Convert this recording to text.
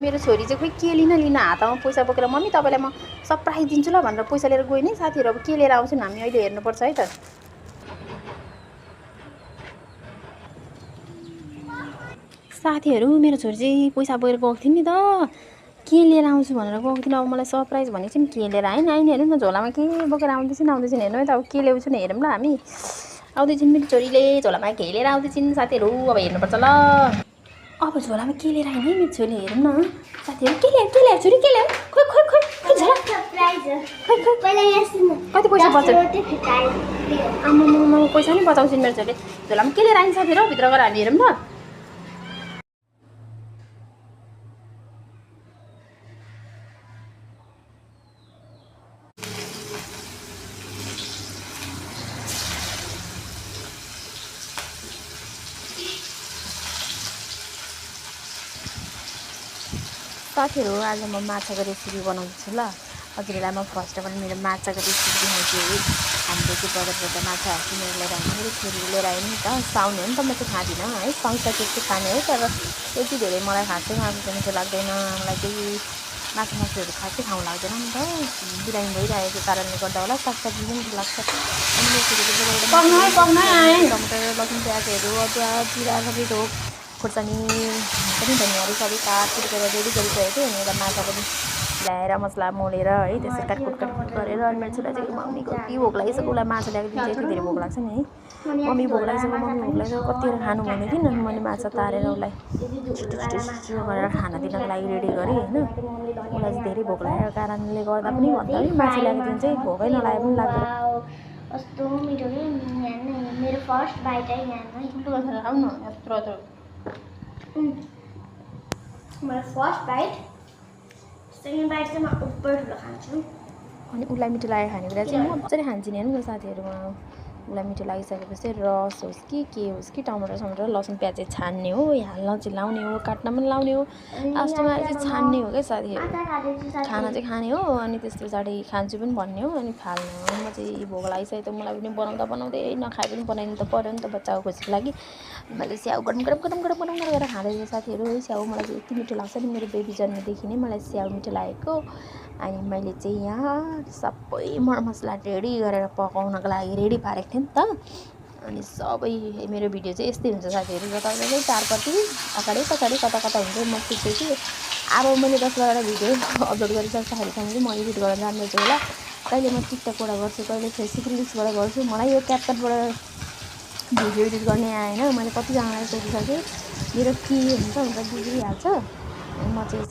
मेरो छोरी चाहिँ खोइ के लिन हातमा पैसा बोकेर मम्मी तपाईँलाई म सरप्राइज दिन्छु ल भनेर पैसा लिएर गयो नि साथीहरू। अब के लिएर आउँछन् हामी अहिले हेर्नुपर्छ है त। साथीहरू मेरो छोरी चाहिँ पैसा बोकेर गएको थियो नि त, के लिएर आउँछु भनेर गएको थिएन। अब मलाई सरप्राइज भनेको चाहिँ के लिएर आएन आइन हेर्नु न झोलामा के बोकेर आउँदैछन् हेर्नु है त। अब के ल्याउँछु नि हेरौँ ल हामी। आउँदैछन् मेरो छोरीले झोलामा के लिएर आउँदैछन् साथीहरू, अब हेर्नुपर्छ ल। अब झोलामा के लिएर आइन है मेरो छोरीले, हेरौँ न साथीहरू। के ल्यायो छोरी के ल्यायो? खोइ खोइ खोइ खोइ झोला कति पैसा बचाउँछ आम्मामा पैसा नि बचाउँछन् मेरो छोरीले। झोलामा के लिएर आइन साथीहरू, भित्र गएर हामी हेरौँ न। साथीहरू आज म माछाको रेसिपी बनाउँछु ल। हजुरहरूलाई म फर्स्ट अफ अल मेरो माछाको रेसिपी देखाउँछु है। हामीले चाहिँ बजारबाट माछा किनेर लिएर आउने, मेरो छोरीले लिएर आयो नि त। साउने हो नि त, म चाहिँ खाँदिनँ है, साउँछ त्यो चाहिँ खाने हो। तर यति धेरै मलाई खासै मासु चाहिँ मिठो लाग्दैन, मलाई चाहिँ मासुहरू खासै खाउँ लाग्दैन नि त। बिरामी भइरहेको कारणले गर्दा होला, सागसब्जी पनि मिठो लाग्छ। अनि मेरो छोरीले टमाटर लसुन प्याजहरू अदुवा जिरा सबै धोक खुर्सानी पनि धनियाँहरू सबै काटकुट गरेर रेडी गरिसकेको थियो। अनि एउटा माछा पनि ल्याएर मसला मोलेर है त्यसरी काटकुट गरेर। अनि मेरो छोरीलाई चाहिँ मम्मी कति भोक लागिसक्यो, उसलाई माछा ल्याएको दिन चाहिँ यति धेरै भोक लाग्छ नि है। मम्मी भोक लागिसक्यो कतिवटा खानु भन्यो कि अनि मैले माछा तारेर उसलाई छिटो गरेर खाना दिनको लागि रेडी गरेँ होइन। उसलाई चाहिँ धेरै भोक लागेको कारणले गर्दा पनि भन्दा पनि माछा ल्याएको दिन चाहिँ भोकै नलागे पनि लाग्दैन। कस्तो मिठो कि मेरो फर्स्ट बाइट है यहाँ खाऊ न यत्रो मेरो फर्स्ट बाइट, सेकेन्ड बाइट चाहिँ म उपर ठुलो खान्छु। अनि उसलाई मिठो लागेको खानेकुरा चाहिँ म मजाले खान्छु नि हेर्नु न साथीहरूमा। उसलाई मिठो लागिसकेपछि रस होस् कि के होस् कि टमाटर लसुन प्याज चाहिँ छान्ने हो, हाल्न चाहिँ लाउने हो, काट्न पनि लाउने हो, लास्टमा चाहिँ छान्ने हो क्या साथीहरू। खाना चाहिँ खाने हो अनि त्यस पछाडि खान्छु पनि भन्ने हो अनि फाल्ने हो। म चाहिँ भोक लागिसकेको मलाई पनि बनाउँदै नखाए पनि बनाइनु त पऱ्यो नि त बच्चाको खुसीको लागि। मैले स्याउ गरम गरेर खाँदैछु साथीहरू है। स्याउ मलाई चाहिँ यति मिठो लाग्छ नि, मेरो बेबी जन्मेदेखि नै मलाई स्याउ मिठो लागेको। अनि मैले चाहिँ यहाँ सबै मरमसला रेडी गरेर पकाउनको लागि रेडी पारेको थिएँ नि त। अनि सबै मेरो भिडियो चाहिँ यस्तै हुन्छ साथीहरू, जताततै चारपट्टि अगाडि पछाडि कता हुन्छ म सिक्छु कि। अब मैले 10-12 भिडियो अपलोड गरिसक्दाखेरि चाहिँ म एडिट गर्न जान्दैछु होला। कहिले म टिकटकबाट गर्छु, कहिले फेसबुक रिल्सबाट गर्छु। मलाई यो क्यापकटबाट भिडियो एडिट गर्ने आएन। मैले कतिजनालाई सोधिसकेँ, मेरो के हुन्छ बिग्रिहाल्छ। म चाहिँ